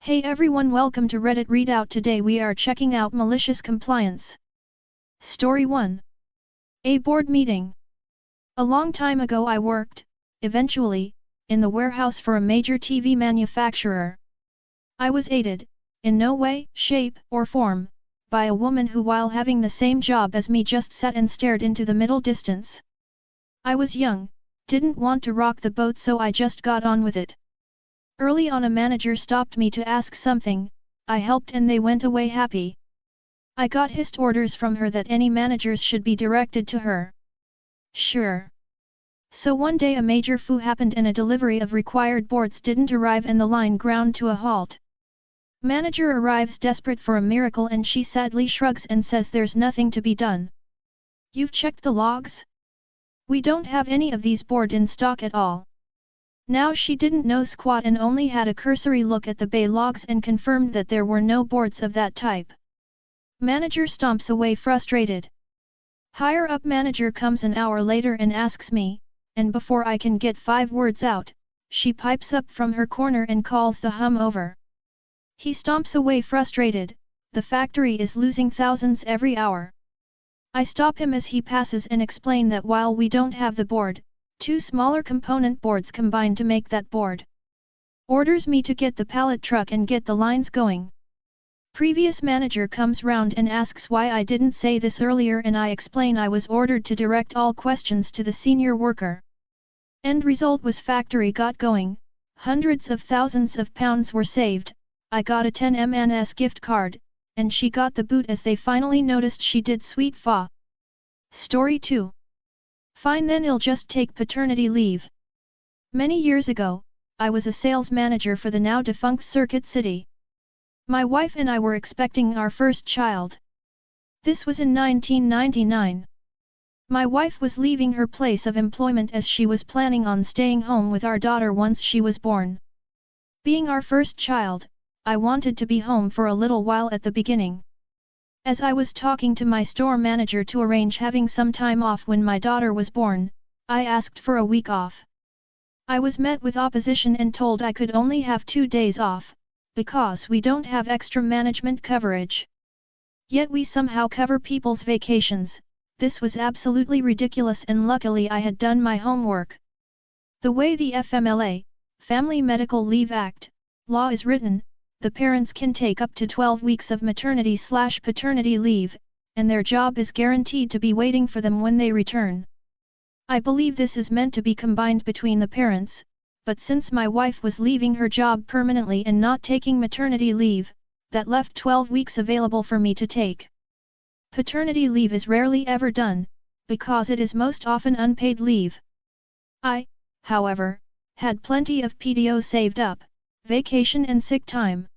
Hey everyone, welcome to Reddit Readout. Today we are checking out Malicious Compliance. Story 1. A board meeting. A long time ago I worked, eventually, in the warehouse for a major TV manufacturer. I was aided, in no way, shape, or form, by a woman who while having the same job as me just sat and stared into the middle distance. I was young, didn't want to rock the boat, so I just got on with it. Early on a manager stopped me to ask something, I helped and they went away happy. I got hissed orders from her that any managers should be directed to her. Sure. So one day a major foo happened and a delivery of required boards didn't arrive and the line ground to a halt. Manager arrives desperate for a miracle and she sadly shrugs and says there's nothing to be done. You've checked the logs? We don't have any of these board in stock at all. Now she didn't know squat and only had a cursory look at the bay logs and confirmed that there were no boards of that type. Manager stomps away frustrated. Higher up manager comes an hour later and asks me, and before I can get 5 words out, she pipes up from her corner and calls the hum over. He stomps away frustrated, the factory is losing thousands every hour. I stop him as he passes and explain that while we don't have the board, 2 smaller component boards combine to make that board. Orders me to get the pallet truck and get the lines going. Previous manager comes round and asks why I didn't say this earlier and I explain I was ordered to direct all questions to the senior worker. End result was factory got going, hundreds of thousands of pounds were saved, I got a 10 MNS gift card, and she got the boot as they finally noticed she did sweet fa. Story 2. Fine, then I'll just take paternity leave. Many years ago, I was a sales manager for the now defunct Circuit City. My wife and I were expecting our first child. This was in 1999. My wife was leaving her place of employment as she was planning on staying home with our daughter once she was born. Being our first child, I wanted to be home for a little while at the beginning. As I was talking to my store manager to arrange having some time off when my daughter was born, I asked for a week off. I was met with opposition and told I could only have 2 days off, because we don't have extra management coverage. Yet we somehow cover people's vacations. This was absolutely ridiculous and luckily I had done my homework. The way the FMLA, Family Medical Leave Act, law is written, the parents can take up to 12 weeks of maternity/paternity leave, and their job is guaranteed to be waiting for them when they return. I believe this is meant to be combined between the parents, but since my wife was leaving her job permanently and not taking maternity leave, that left 12 weeks available for me to take. Paternity leave is rarely ever done, because it is most often unpaid leave. I, however, had plenty of PTO saved up, vacation and sick time.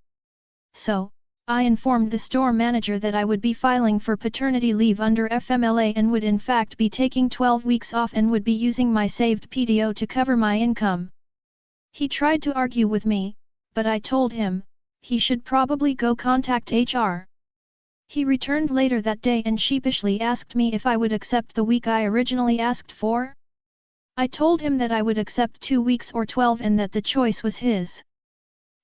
So, I informed the store manager that I would be filing for paternity leave under FMLA and would in fact be taking 12 weeks off and would be using my saved PTO to cover my income. He tried to argue with me, but I told him, he should probably go contact HR. He returned later that day and sheepishly asked me if I would accept the week I originally asked for. I told him that I would accept 2 weeks or 12 and that the choice was his.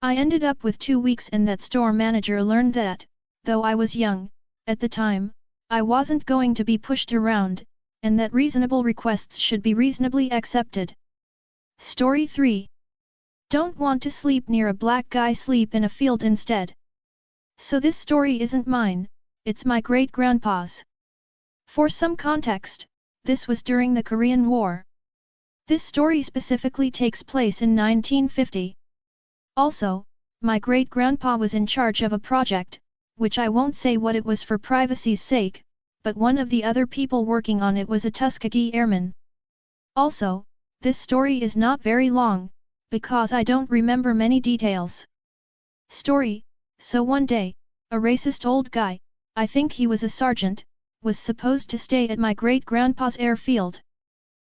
I ended up with 2 weeks and that store manager learned that, though I was young, at the time, I wasn't going to be pushed around, and that reasonable requests should be reasonably accepted. Story 3. Don't want to sleep near a black guy, sleep in a field instead. So this story isn't mine, it's my great-grandpa's. For some context, this was during the Korean War. This story specifically takes place in 1950. Also, my great-grandpa was in charge of a project, which I won't say what it was for privacy's sake, but one of the other people working on it was a Tuskegee Airman. Also, this story is not very long, because I don't remember many details. Story: so one day, a racist old guy, I think he was a sergeant, was supposed to stay at my great-grandpa's airfield.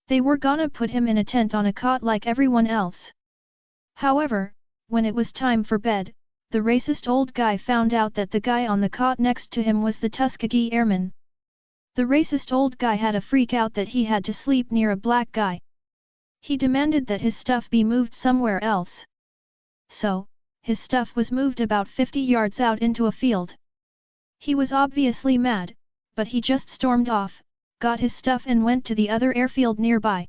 They were gonna put him in a tent on a cot like everyone else. However, when it was time for bed, the racist old guy found out that the guy on the cot next to him was the Tuskegee Airman. The racist old guy had a freak out that he had to sleep near a black guy. He demanded that his stuff be moved somewhere else. So, his stuff was moved about 50 yards out into a field. He was obviously mad, but he just stormed off, got his stuff and went to the other airfield nearby.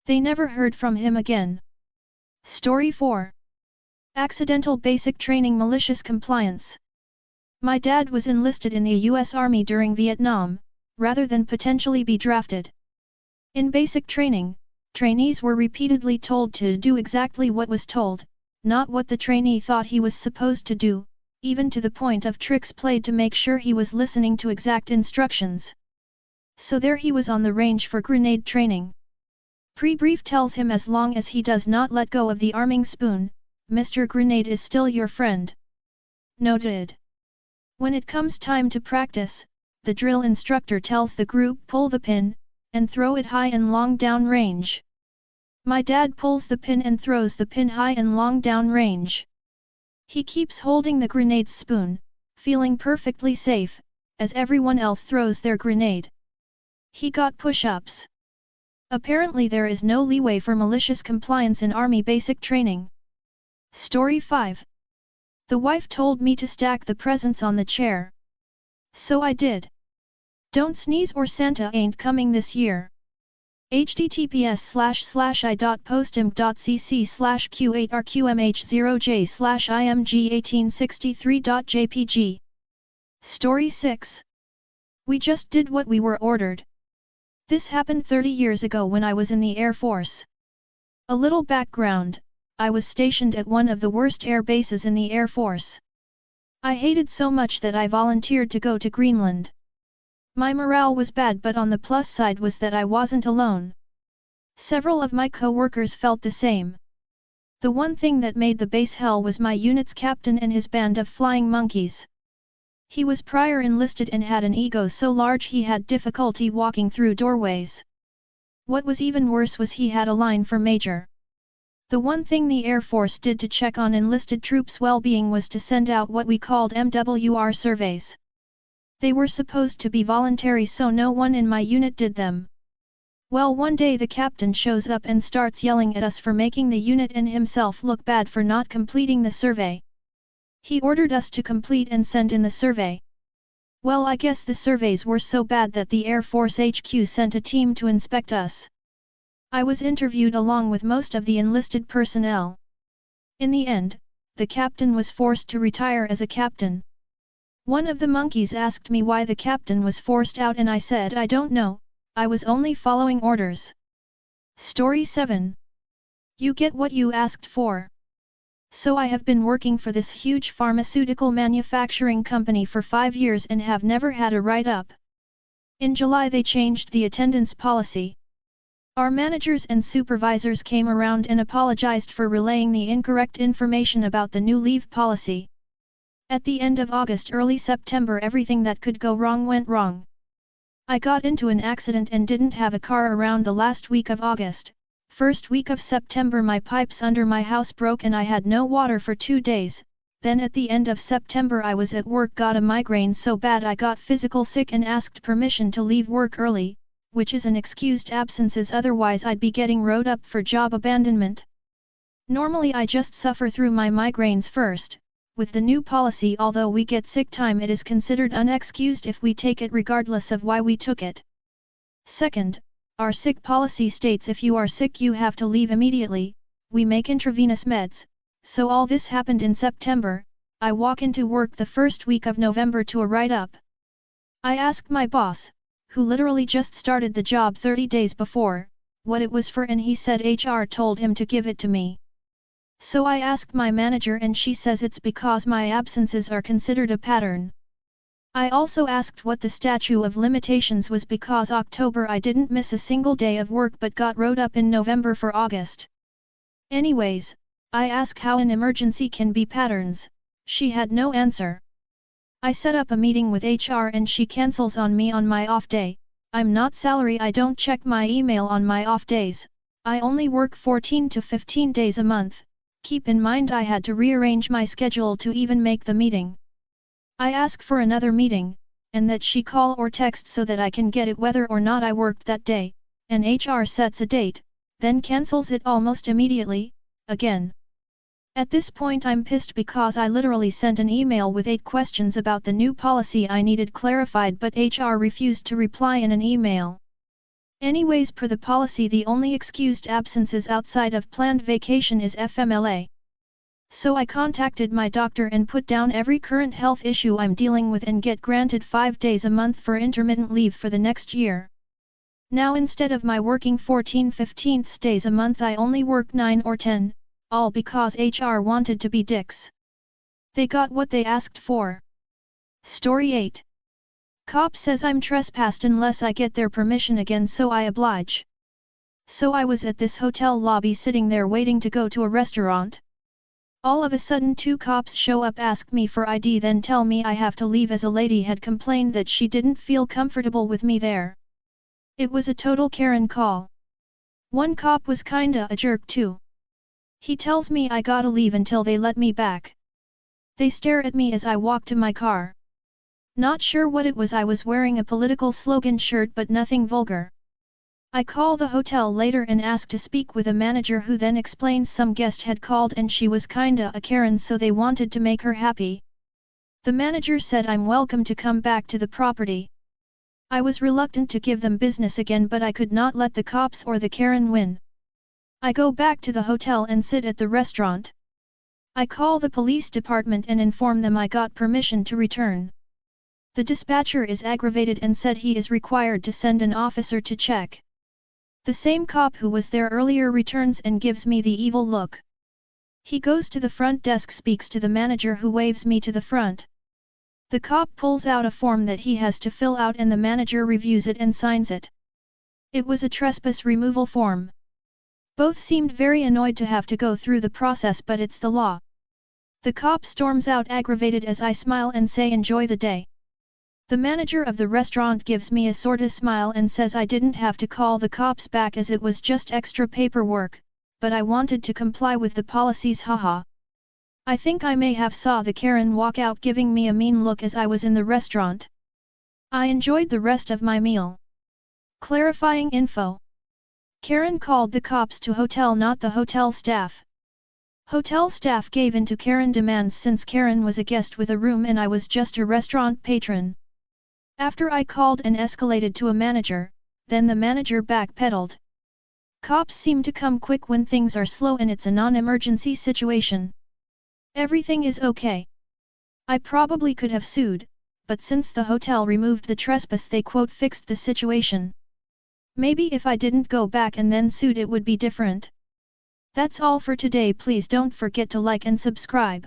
They never heard from him again. Story 4. Accidental Basic Training Malicious Compliance. My dad was enlisted in the US Army during Vietnam, rather than potentially be drafted. In basic training, trainees were repeatedly told to do exactly what was told, not what the trainee thought he was supposed to do, even to the point of tricks played to make sure he was listening to exact instructions. So there he was on the range for grenade training. Pre-brief tells him as long as he does not let go of the arming spoon, Mr. Grenade is still your friend. Noted. When it comes time to practice, the drill instructor tells the group pull the pin, and throw it high and long down range. My dad pulls the pin and throws the pin high and long down range. He keeps holding the grenade spoon, feeling perfectly safe, as everyone else throws their grenade. He got push-ups. Apparently there is no leeway for malicious compliance in Army basic training. Story 5. The wife told me to stack the presents on the chair. So I did. Don't sneeze or Santa ain't coming this year. https://i.postim.cc/q8rqmh0j/img1863.jpg. Story 6. We just did what we were ordered. This happened 30 years ago when I was in the Air Force. A little background, I was stationed at one of the worst air bases in the Air Force. I hated so much that I volunteered to go to Greenland. My morale was bad, but on the plus side was that I wasn't alone. Several of my co-workers felt the same. The one thing that made the base hell was my unit's captain and his band of flying monkeys. He was prior enlisted and had an ego so large he had difficulty walking through doorways. What was even worse was he had a line for Major. The one thing the Air Force did to check on enlisted troops' well-being was to send out what we called MWR surveys. They were supposed to be voluntary, so no one in my unit did them. Well, one day the captain shows up and starts yelling at us for making the unit and himself look bad for not completing the survey. He ordered us to complete and send in the survey. Well, I guess the surveys were so bad that the Air Force HQ sent a team to inspect us. I was interviewed along with most of the enlisted personnel. In the end, the captain was forced to retire as a captain. One of the monkeys asked me why the captain was forced out and I said I don't know, I was only following orders. Story 7. You get what you asked for. So I have been working for this huge pharmaceutical manufacturing company for 5 years and have never had a write-up. In July they changed the attendance policy. Our managers and supervisors came around and apologized for relaying the incorrect information about the new leave policy. At the end of August, early September, everything that could go wrong went wrong. I got into an accident and didn't have a car around the last week of August. First week of September my pipes under my house broke and I had no water for 2 days. Then at the end of September I was at work, got a migraine so bad I got physical sick and asked permission to leave work early, which is an excused absences, otherwise I'd be getting wrote up for job abandonment. Normally I just suffer through my migraines first. With the new policy, although we get sick time, it is considered unexcused if we take it regardless of why we took it. Second, our sick policy states if you are sick you have to leave immediately. We make intravenous meds, so all this happened in September. I walk into work the first week of November to a write-up. I ask my boss, who literally just started the job 30 days before, what it was for, and he said HR told him to give it to me. So I asked my manager and she says it's because my absences are considered a pattern. I also asked what the statute of limitations was because October I didn't miss a single day of work but got wrote up in November for August. Anyways, I ask how an emergency can be patterns. She had no answer. I set up a meeting with HR and she cancels on me on my off day. I'm not salary, I don't check my email on my off days. I only work 14 to 15 days a month. Keep in mind I had to rearrange my schedule to even make the meeting. I ask for another meeting, and that she call or text so that I can get it whether or not I worked that day, and HR sets a date, then cancels it almost immediately, again. At this point I'm pissed because I literally sent an email with 8 questions about the new policy I needed clarified, but HR refused to reply in an email. Anyways, per the policy the only excused absences outside of planned vacation is FMLA. So I contacted my doctor and put down every current health issue I'm dealing with and get granted 5 days a month for intermittent leave for the next year. Now instead of my working 14/15 days a month I only work 9 or 10, all because HR wanted to be dicks. They got what they asked for. Story 8. Cop says I'm trespassed unless I get their permission again, so I oblige. So I was at this hotel lobby sitting there waiting to go to a restaurant. All of a sudden 2 cops show up, ask me for ID, then tell me I have to leave as a lady had complained that she didn't feel comfortable with me there. It was a total Karen call. One cop was kinda a jerk too. He tells me I gotta leave until they let me back. They stare at me as I walk to my car. Not sure what it was, I was wearing a political slogan shirt but nothing vulgar. I call the hotel later and ask to speak with a manager, who then explains some guest had called and she was kinda a Karen, so they wanted to make her happy. The manager said I'm welcome to come back to the property. I was reluctant to give them business again, but I could not let the cops or the Karen win. I go back to the hotel and sit at the restaurant. I call the police department and inform them I got permission to return. The dispatcher is aggravated and said he is required to send an officer to check. The same cop who was there earlier returns and gives me the evil look. He goes to the front desk, speaks to the manager, who waves me to the front. The cop pulls out a form that he has to fill out and the manager reviews it and signs it. It was a trespass removal form. Both seemed very annoyed to have to go through the process, but it's the law. The cop storms out aggravated as I smile and say enjoy the day. The manager of the restaurant gives me a sorta smile and says I didn't have to call the cops back as it was just extra paperwork, but I wanted to comply with the policies, haha. I think I may have saw the Karen walk out giving me a mean look as I was in the restaurant. I enjoyed the rest of my meal. Clarifying info. Karen called the cops to hotel, not the hotel staff. Hotel staff gave in to Karen demands since Karen was a guest with a room and I was just a restaurant patron. After I called and escalated to a manager, then the manager backpedaled. Cops seem to come quick when things are slow and it's a non-emergency situation. Everything is okay. I probably could have sued, but since the hotel removed the trespass they quote fixed the situation. Maybe if I didn't go back and then sued it would be different. That's all for today. Please don't forget to like and subscribe.